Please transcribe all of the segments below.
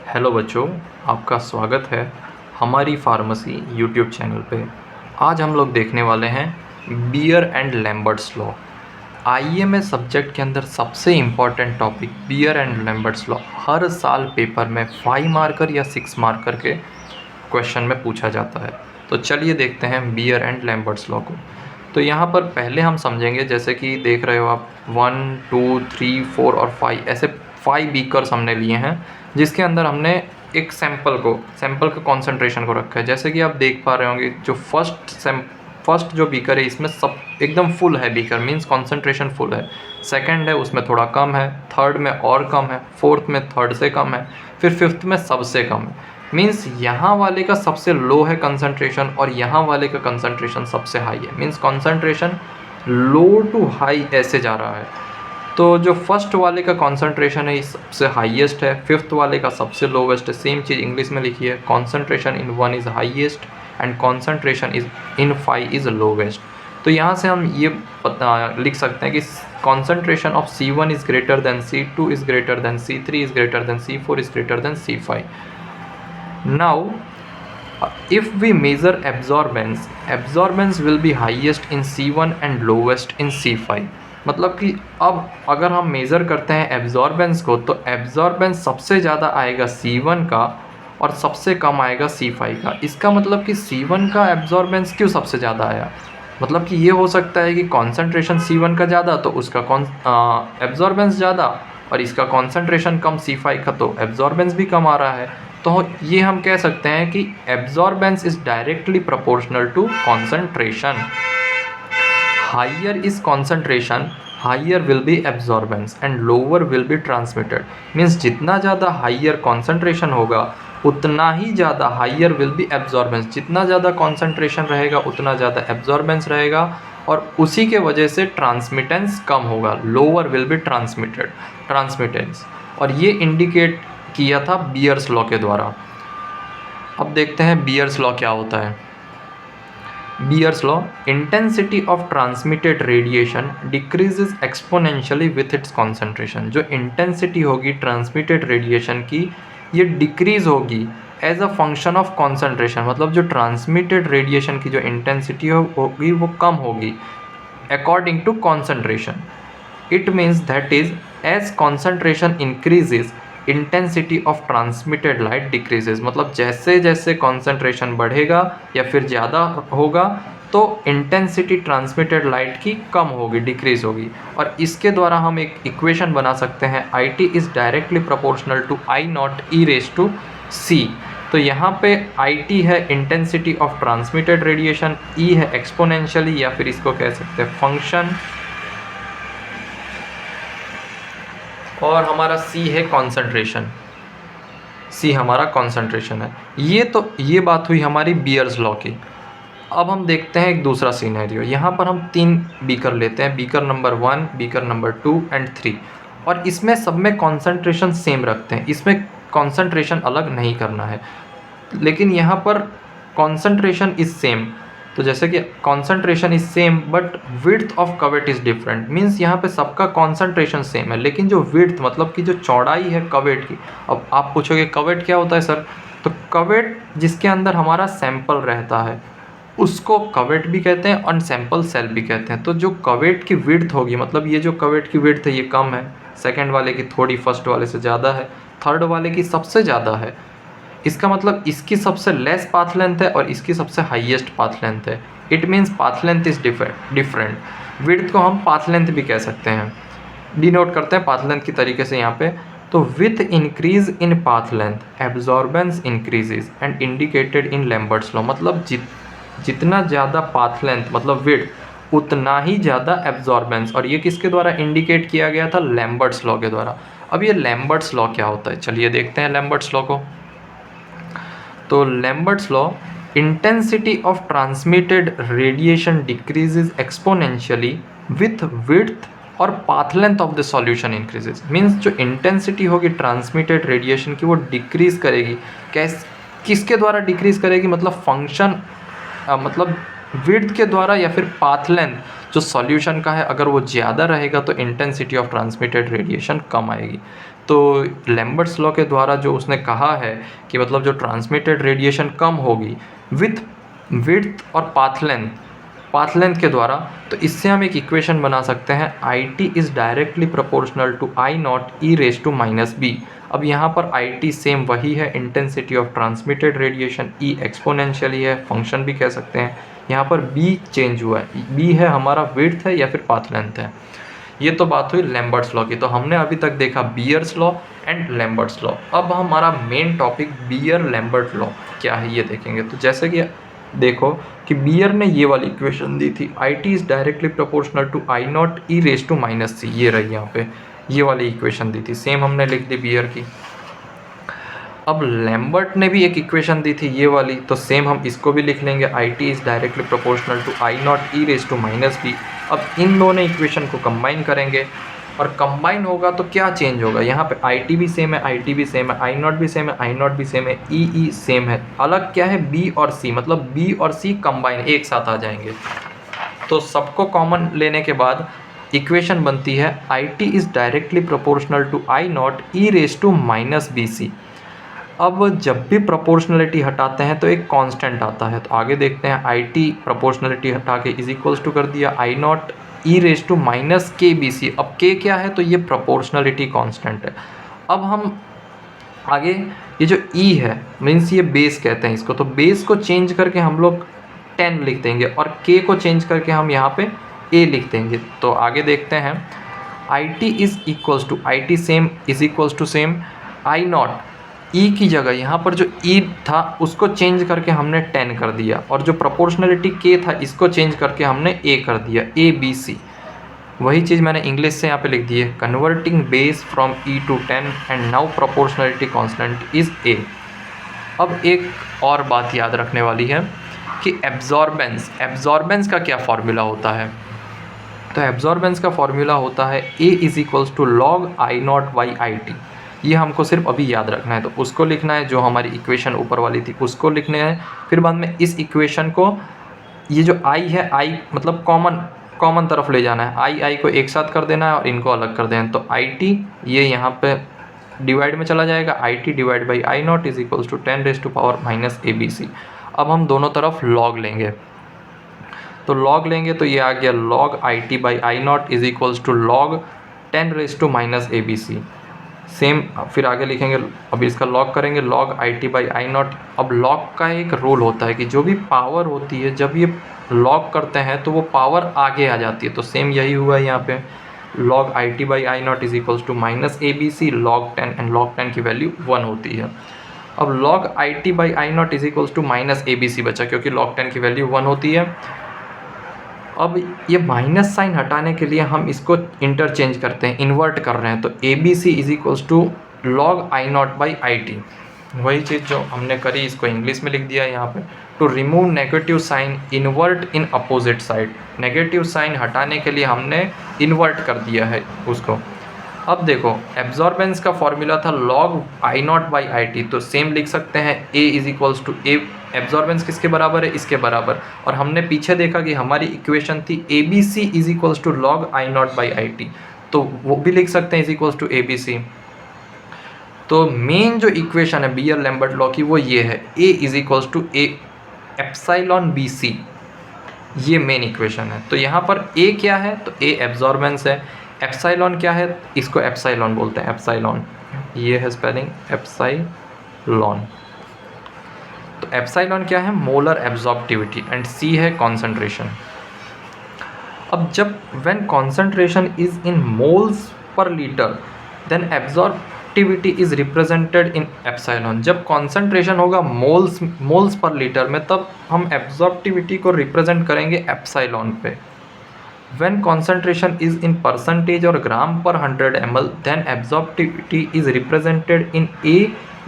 Hello बच्चों, आपका स्वागत है हमारी फार्मेसी यूट्यूब चैनल पे। आज हम लोग देखने वाले हैं Beer and Lambert's law. IMA subject के अंदर सबसे important topic Beer and Lambert's law हर साल पेपर में 5 मार्कर या 6 मार्कर के क्वेश्चन में पूछा जाता है। तो चलिए देखते हैं बियर एंड लैम्बर्ट्स लॉ को। तो यहाँ पर पहले हम समझेंगे, जैसे कि देख रहे हो आप 1, 2, 3, 4 और 5 ऐसे 5 बीकर्स हमने लिए हैं, जिसके अंदर हमने एक सैंपल का कॉन्सेंट्रेशन को रखा है। जैसे कि आप देख पा रहे होंगे, जो फर्स्ट जो बीकर है इसमें सब एकदम फुल है, बीकर मीन्स कॉन्सेंट्रेशन फुल है। सेकंड है उसमें थोड़ा कम है, थर्ड में और कम है, फोर्थ में थर्ड से कम है, फिर फिफ्थ में सबसे कम है। मीन्स यहाँ वाले का सबसे लो है कंसंट्रेशन और यहाँ वाले का कंसंट्रेशन सबसे हाई है। Means concentration low to high ऐसे जा रहा है। तो जो फर्स्ट वाले का कंसंट्रेशन है सबसे हाईएस्ट है, फिफ्थ वाले का सबसे लोवेस्ट है। सेम चीज़ इंग्लिश में लिखी है, concentration in 1 is highest and concentration is in 5 is lowest. तो यहाँ से हम ये लिख सकते हैं कि concentration of C1 is greater than C2 is greater than C3 is greater than C4 is greater than C5। Now, if we measure absorbance will be highest in C1 and lowest in C5। मतलब कि अब अगर हम measure करते हैं absorbance को, तो absorbance सबसे ज़्यादा आएगा C1 का और सबसे कम आएगा C5 का। इसका मतलब कि C1 का एब्जॉर्बेंस क्यों सबसे ज़्यादा आया? मतलब कि ये हो सकता है कि कॉन्सेंट्रेशन C1 का ज़्यादा तो उसका एब्जॉर्बेंस ज़्यादा, और इसका कॉन्सेंट्रेशन कम C5 का तो एब्जॉर्बेंस भी कम आ रहा है। तो ये हम कह सकते हैं कि absorbance is directly proportional to concentration. Higher is concentration, higher will be absorbance and lower will be transmitted. Means जितना ज़्यादा हाइयर कॉन्सेंट्रेशन होगा उतना ही ज़्यादा हाइयर विल बी एब्जॉर्बेंस। जितना ज़्यादा कॉन्सेंट्रेशन रहेगा उतना ज़्यादा एब्जॉर्बेंस रहेगा, और उसी के वजह से ट्रांसमिटेंस कम होगा। Lower will B transmittance. और ये इंडिकेट किया था बियर्स लॉ के द्वारा। अब देखते हैं बियर्स लॉ क्या होता है। Beer's law, intensity of transmitted radiation decreases exponentially with its concentration. जो इंटेंसिटी होगी ट्रांसमिटेड रेडिएशन की, ये डिक्रीज होगी as a function of concentration. मतलब जो ट्रांसमिटेड रेडिएशन की जो इंटेंसिटी होगी वो कम होगी according to concentration. It means that is as concentration increases intensity of transmitted light decreases. मतलब जैसे जैसे कॉन्सेंट्रेशन बढ़ेगा या फिर ज़्यादा होगा तो इंटेंसिटी ट्रांसमिटेड लाइट की कम होगी, डिक्रीज होगी। और इसके द्वारा हम एक इक्वेशन बना सकते हैं, IT is directly proportional to I0e⁻⁶। तो यहाँ पे IT है intensity of transmitted radiation, E है एक्सपोनेंशियली या फिर इसको कह सकते हैं फंक्शन, और हमारा C है कॉन्सेंट्रेशन। C हमारा कॉन्सेंट्रेशन है। ये बात हुई हमारी बियर्स लॉ की। अब हम देखते हैं एक दूसरा सिनेरियो। यहाँ पर हम 3 बीकर लेते हैं, beaker number 1, beaker number 2 and 3, और इसमें सब में कॉन्सेंट्रेशन सेम रखते हैं। इसमें कॉन्सेंट्रेशन अलग नहीं करना है, लेकिन यहाँ पर कॉन्सेंट्रेशन इज सेम। तो जैसे कि concentration is same but width of cuvette is different. Means यहाँ पे सबका कॉन्सेंट्रेशन सेम है, लेकिन जो विड्थ मतलब कि जो चौड़ाई है कवेट की। अब आप पूछोगे कवेट क्या होता है सर? तो कवेट जिसके अंदर हमारा सैंपल रहता है उसको कवेट भी कहते हैं और सैंपल सेल भी कहते हैं। तो जो कवेट की विड्थ होगी, मतलब ये जो कवेट की विड्थ है ये कम है, सेकेंड वाले की थोड़ी फर्स्ट वाले से ज़्यादा है, थर्ड वाले की सबसे ज़्यादा है। इसका मतलब इसकी सबसे लेस पाथ लेंथ है और इसकी सबसे हाईएस्ट पाथ लेंथ है। It means path length is different. Width को हम पाथ लेंथ भी कह सकते हैं, डिनोट करते हैं पाथ लेंथ की तरीके से यहाँ पे। तो with increase in path length absorbance increases and indicated in Lambert's law. मतलब जितना ज़्यादा पाथ लेंथ मतलब विड्थ उतना ही ज़्यादा एब्जॉर्बेंस, और ये किसके द्वारा इंडिकेट किया गया था? लैम्बर्ट्स लॉ के द्वारा। अब ये लैम्बर्ट्स लॉ क्या होता है, चलिए देखते हैं लैम्बर्ट्स लॉ को। तो Lambert's law, intensity of transmitted radiation decreases exponentially with width और path length of the solution increases. Means जो इंटेंसिटी होगी ट्रांसमिटेड रेडिएशन की वो डिक्रीज करेगी। किसके द्वारा डिक्रीज करेगी? मतलब फंक्शन मतलब विड्थ के द्वारा या फिर पाथ लेंथ। जो सॉल्यूशन का है अगर वो ज़्यादा रहेगा तो इंटेंसिटी ऑफ ट्रांसमिटेड रेडिएशन कम आएगी। तो लैम्बर्ट्स लॉ के द्वारा जो उसने कहा है कि मतलब जो ट्रांसमिटेड रेडिएशन कम होगी विथ विड्थ और पाथ लेंथ के द्वारा, तो इससे हम एक इक्वेशन बना सकते हैं I T is directly proportional to I naught E raise to minus b. अब यहाँ पर आई टी सेम वही है, intensity of transmitted radiation, e exponentially है, फंक्शन भी कह सकते हैं। यहाँ पर बी चेंज हुआ है, बी है हमारा विड्थ है या फिर पाथ लेंथ है। ये तो बात हुई लैम्बर्ट्स लॉ की। तो हमने अभी तक देखा Beer's law and Lambert's law. अब हमारा main topic Beer Lambert law क्या है ये देखेंगे। तो जैसे कि देखो कि बियर ने ये वाली इक्वेशन दी थी, I T is directly proportional to I naught E raise to minus C, ये रही यहाँ पे ये वाली इक्वेशन दी थी, सेम हमने लिख दी बियर की। अब लैम्बर्ट ने भी एक इक्वेशन दी थी ये वाली, तो सेम हम इसको भी लिख लेंगे, I T is directly proportional to I naught E raise to minus b. अब इन दोनों इक्वेशन को कंबाइन करेंगे और कंबाइन होगा तो क्या चेंज होगा, यहाँ पे आई टी भी सेम है, आई टी भी सेम है, आई नॉट भी सेम है, आई नॉट भी सेम है, ई सेम है, अलग क्या है बी और सी, मतलब बी और सी कंबाइन एक साथ आ जाएंगे। तो सबको कॉमन लेने के बाद इक्वेशन बनती है I T is directly proportional to I naught E raise to minus b सी। अब जब भी प्रोपोर्शनलिटी हटाते हैं तो एक कांस्टेंट आता है, तो आगे देखते हैं। आई टी प्रोपोर्शनलिटी हटा के इज इक्वल्स टू कर दिया I naught E raise to minus K B सी। अब के क्या है, तो ये प्रोपोर्शनलिटी कांस्टेंट है। अब हम आगे ये जो ई है मीन्स ये बेस कहते हैं इसको, तो बेस को चेंज करके हम लोग 10 लिख देंगे और के को चेंज करके हम यहाँ पे ए लिख देंगे। तो आगे देखते हैं, I T is equals to, I T same is equals to same I naught, E की जगह यहाँ पर जो ई था उसको चेंज करके हमने 10 कर दिया, और जो प्रोपोर्शनलिटी के था इसको चेंज करके हमने ए कर दिया, ए बी सी। वही चीज़ मैंने इंग्लिश से यहाँ पे लिख दी है, converting base from e to 10 and now proportionality constant is a. अब एक और बात याद रखने वाली है कि एब्जॉर्बेंस का क्या फार्मूला होता है। तो एब्जॉर्बेंस का फार्मूला होता है a is equals to log I naught by I T. ये हमको सिर्फ अभी याद रखना है, तो उसको लिखना है, जो हमारी इक्वेशन ऊपर वाली थी उसको लिखने हैं। फिर बाद में इस इक्वेशन को, ये जो आई है, आई मतलब कॉमन तरफ ले जाना है, आई को एक साथ कर देना है और इनको अलग कर देना है। तो आई टी ये यहाँ पे डिवाइड में चला जाएगा, I T divide by I naught is equals to 10 raise to power minus a b सी। अब हम दोनों तरफ लॉग लेंगे, तो लॉग लेंगे तो ये आ गया log I T by I naught is equals to log 10 raise to minus a b c. Same फिर आगे लिखेंगे, अभी इसका लॉग करेंगे, log I T by I naught. अब लॉग का एक रूल होता है कि जो भी पावर होती है जब ये लॉग करते हैं तो वो पावर आगे आ जाती है, तो सेम यही हुआ है यहाँ पे, log I T by I naught is equals to minus a b c log 10, and log 10 की वैल्यू 1 होती है। अब log I T by I naught is equals to minus a b c बचा, क्योंकि लॉग 10 की value 1 होती है। अब ये माइनस साइन हटाने के लिए हम इसको इंटरचेंज करते हैं, इन्वर्ट कर रहे हैं, तो a b c is equals to log I naught by I T. वही चीज़ जो हमने करी इसको इंग्लिश में लिख दिया है यहाँ पे, to remove negative sign invert in opposite side. Negative sign हटाने के लिए हमने इन्वर्ट कर दिया है उसको। अब देखो एब्जॉर्बेंस का फॉर्मूला था log I naught by I T, तो सेम लिख सकते हैं A is equals to A, absorbance किसके बराबर है, इसके बराबर। और हमने पीछे देखा कि हमारी इक्वेशन थी a b c is equals to log I naught by I T, तो वो भी लिख सकते हैं is equals to a b c. तो मेन जो इक्वेशन है बियर लैम्बर्ट लॉ की वो ये है, A is equals to A epsilon B C, ये मेन इक्वेशन है। तो यहाँ पर ए क्या है, तो ए एब्जॉर्बेंस है, एप्सिलॉन क्या है, इसको एप्सिलॉन बोलते हैं, एप्सिलॉन, ये है स्पेलिंग एप्सिलॉन। तो एप्सिलॉन क्या है, मोलर एब्जॉर्प्टिविटी, एंड सी है कॉन्सेंट्रेशन। अब जब when concentration is in moles per litre then absorptivity is represented in epsilon. जब कॉन्सेंट्रेशन होगा मोल्स पर लीटर में, तब हम एब्जॉर्प्टिविटी को रिप्रेजेंट करेंगे एप्सिलॉन पे। When concentration is in percentage or gram per 100 ml, then absorptivity is represented in A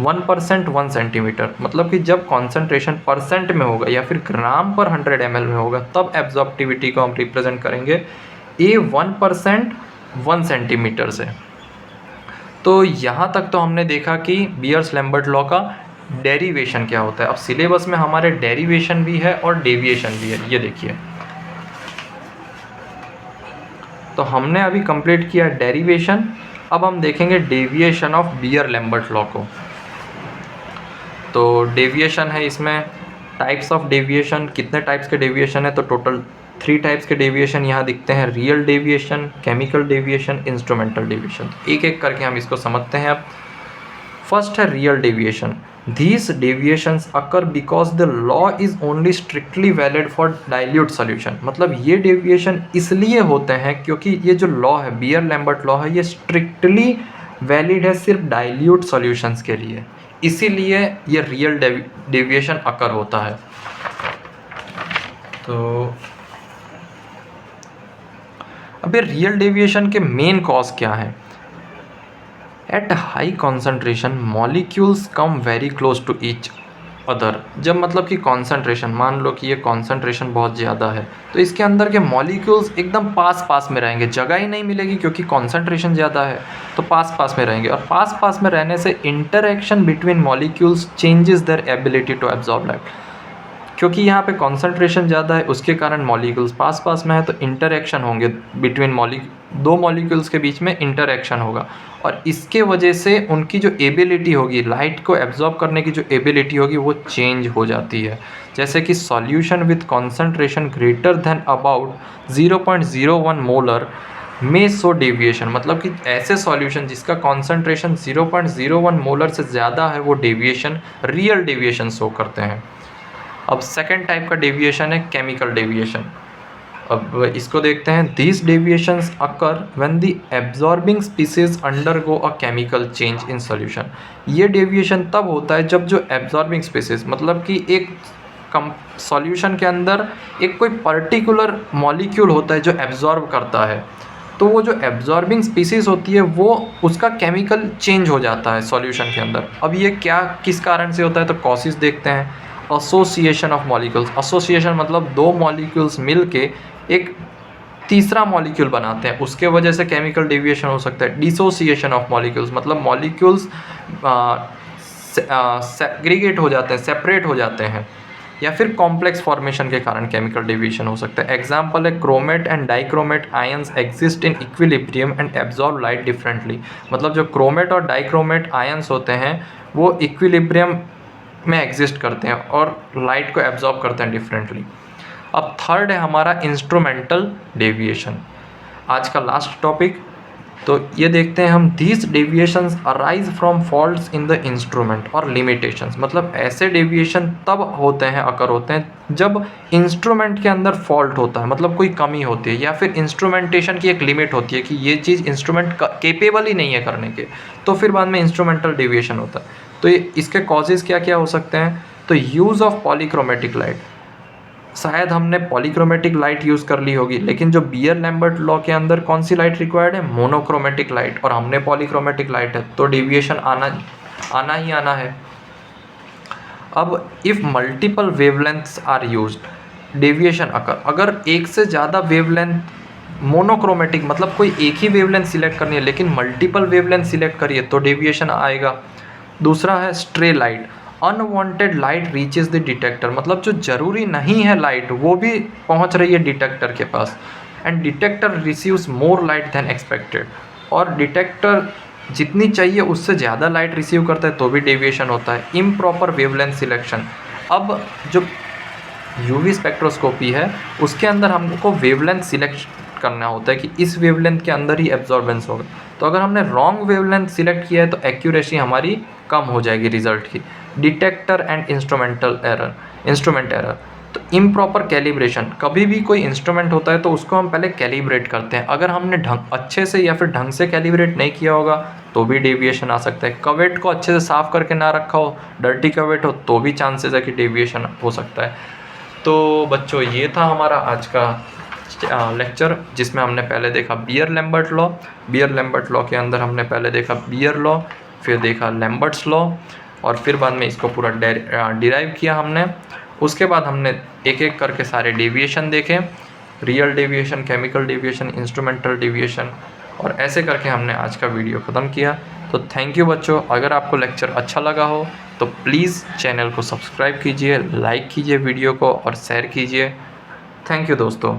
1% 1 centimetre. मतलब कि जब कॉन्सेंट्रेशन परसेंट में होगा या फिर ग्राम पर 100 ml में होगा, तब एब्जॉर्प्टिविटी को हम रिप्रेजेंट करेंगे A 1% 1 सेंटीमीटर से। तो यहाँ तक तो हमने देखा कि बियर्स लैम्बर्ट लॉ का डेरिवेशन क्या होता है। अब सिलेबस में हमारे डेरिवेशन भी है और डेविएशन भी है, ये देखिए। तो हमने अभी कंप्लीट किया डेरिवेशन, अब हम देखेंगे deviation of Beer Lambert law को। तो डेविएशन है, इसमें टाइप्स ऑफ डेविएशन, कितने टाइप्स के डेविएशन है, तो टोटल 3 टाइप्स के डेविएशन यहाँ दिखते हैं, real deviation, chemical deviation, instrumental deviation. एक एक करके हम इसको समझते हैं। अब फर्स्ट है real deviation. These deviations occur because the law is only strictly valid for dilute solution। मतलब ये डेविएशन इसलिए होते हैं क्योंकि ये जो लॉ है, बियर लैम्बर्ट लॉ है, ये स्ट्रिक्टली वैलिड है सिर्फ डाइल्यूट सॉल्यूशंस के लिए, इसीलिए ये रियल डेविएशन अकर होता है। तो अब ये रियल डेविएशन के मेन कॉज क्या है? At high concentration molecules come very close to each other. जब मतलब कि कॉन्सेंट्रेशन, मान लो कि ये कॉन्सेंट्रेशन बहुत ज़्यादा है तो इसके अंदर के मॉलिक्यूल्स एकदम पास पास में रहेंगे, जगह ही नहीं मिलेगी क्योंकि कॉन्सेंट्रेशन ज़्यादा है, तो पास पास में रहेंगे। और पास पास में रहने से interaction between molecules changes their ability to absorb light. क्योंकि यहाँ पे कॉन्सेंट्रेशन ज़्यादा है उसके कारण मॉलिक्यूल्स पास पास में है, तो इंटरेक्शन होंगे बिटवीन दो मॉलिक्यूल्स के बीच में इंटरेक्शन होगा, और इसके वजह से उनकी जो एबिलिटी होगी, लाइट को एब्जॉर्ब करने की जो एबिलिटी होगी वो चेंज हो जाती है। जैसे कि solution with concentration greater than about 0.01 molar में शो डेविएशन। मतलब कि ऐसे सॉल्यूशन जिसका कॉन्सेंट्रेशन 0.01 मोलर से ज़्यादा है वो डेविएशन, रियल डेविएशन शो करते हैं। अब सेकेंड टाइप का डेविएशन है केमिकल डेविएशन। अब इसको देखते हैं। This deviations occur when the absorbing species undergo a chemical change in solution. ये डेविएशन तब होता है जब जो एब्जॉर्बिंग स्पीसीज, मतलब कि एक सॉल्यूशन के अंदर एक कोई पर्टिकुलर मॉलिक्यूल होता है जो एब्जॉर्ब करता है, तो वो जो एब्जॉर्बिंग स्पीसीज होती है वो उसका केमिकल चेंज हो जाता है सॉल्यूशन के अंदर। अब ये क्या किस कारण से होता है, तो कॉसेस देखते हैं। Association of molecules. एसोसिएशन मतलब दो मॉलिक्यूल्स मिलके एक तीसरा मॉलिक्यूल बनाते हैं, उसके वजह से केमिकल डेविएशन हो सकता है। डिसोसिएशन ऑफ मॉलिक्यूल्स मतलब मॉलिक्यूल्स सेग्रीगेट हो जाते हैं, सेपरेट हो जाते हैं, या फिर कॉम्प्लेक्स फॉर्मेशन के कारण केमिकल डेविएशन हो सकता है। एग्जाम्पल है chromate and dichromate ions exist in equilibrium and absorb light differently. मतलब जो क्रोमेट और डाइक्रोमेट आयंस होते हैं वो इक्विलिब्रियम में एग्जिस्ट करते हैं और लाइट को एब्जॉर्ब करते हैं डिफरेंटली। अब थर्ड है हमारा इंस्ट्रूमेंटल डेविएशन, आज का लास्ट टॉपिक। तो ये देखते हैं हम। These deviations arise from faults in the instrument और लिमिटेशंस। मतलब ऐसे डेविएशन तब होते हैं, अकर होते हैं जब इंस्ट्रूमेंट के अंदर फॉल्ट होता है, मतलब कोई कमी होती है, या फिर इंस्ट्रूमेंटेशन की एक लिमिट होती है कि ये चीज़ इंस्ट्रूमेंट केपेबल ही नहीं है करने के, तो फिर बाद में इंस्ट्रूमेंटल डेविएशन होता है। तो ये इसके कॉजेज़ क्या क्या हो सकते हैं, तो यूज़ ऑफ पॉलीक्रोमेटिक लाइट। शायद हमने पॉलीक्रोमेटिक लाइट यूज़ कर ली होगी, लेकिन जो बियर लैम्बर्ट लॉ के अंदर कौन सी लाइट रिक्वायर्ड है, मोनोक्रोमेटिक लाइट, और हमने पॉलीक्रोमेटिक लाइट है, तो डेविएशन आना ही आना है। अब if multiple wavelengths are used deviation occur. अगर एक से ज़्यादा वेवलेंथ, मोनोक्रोमेटिक मतलब कोई एक ही वेवलेंथ सिलेक्ट करनी है लेकिन मल्टीपल वेवलेंथ सिलेक्ट करिए तो डेविएशन आएगा। दूसरा है stray light. Unwanted light reaches the detector. मतलब जो ज़रूरी नहीं है लाइट वो भी पहुंच रही है डिटेक्टर के पास। And detector receives more light than expected. और डिटेक्टर जितनी चाहिए उससे ज़्यादा लाइट रिसीव करता है तो भी डेविएशन होता है। Improper wavelength selection. अब जो यूवी स्पेक्ट्रोस्कोपी है उसके अंदर हमको वेवलेंथ सिलेक्ट करना होता है कि इस वेवलेंथ के अंदर ही एब्जॉर्बेंस होगा। तो अगर हमने रॉन्ग वेवलेंथ सिलेक्ट किया है तो एक्यूरेसी हमारी कम हो जाएगी रिजल्ट की। Detector and instrument error. तो इम्प्रॉपर कैलिब्रेशन। कभी भी कोई इंस्ट्रूमेंट होता है तो उसको हम पहले कैलिब्रेट करते हैं। अगर हमने अच्छे से या फिर ढंग से कैलिब्रेट नहीं किया होगा तो भी डेविएशन आ सकता है। कवेट को अच्छे से साफ़ करके ना रखा हो, डर्टी कवेट हो, तो भी चांसेस है कि डेविएशन हो सकता है। तो बच्चों ये था हमारा आज का लेक्चर, जिसमें हमने पहले देखा Beer Lambert law. Beer Lambert law के अंदर हमने पहले देखा बियर लॉ, फिर देखा लैम्बर्ट्स लॉ, और फिर बाद में इसको पूरा डिराइव किया हमने। उसके बाद हमने एक एक करके सारे डेविएशन देखे, real deviation, chemical deviation, instrumental deviation, और ऐसे करके हमने आज का वीडियो ख़त्म किया। तो थैंक यू बच्चों। अगर आपको लेक्चर अच्छा लगा हो तो प्लीज़ चैनल को सब्सक्राइब कीजिए, लाइक कीजिए वीडियो को और शेयर कीजिए। थैंक यू दोस्तों।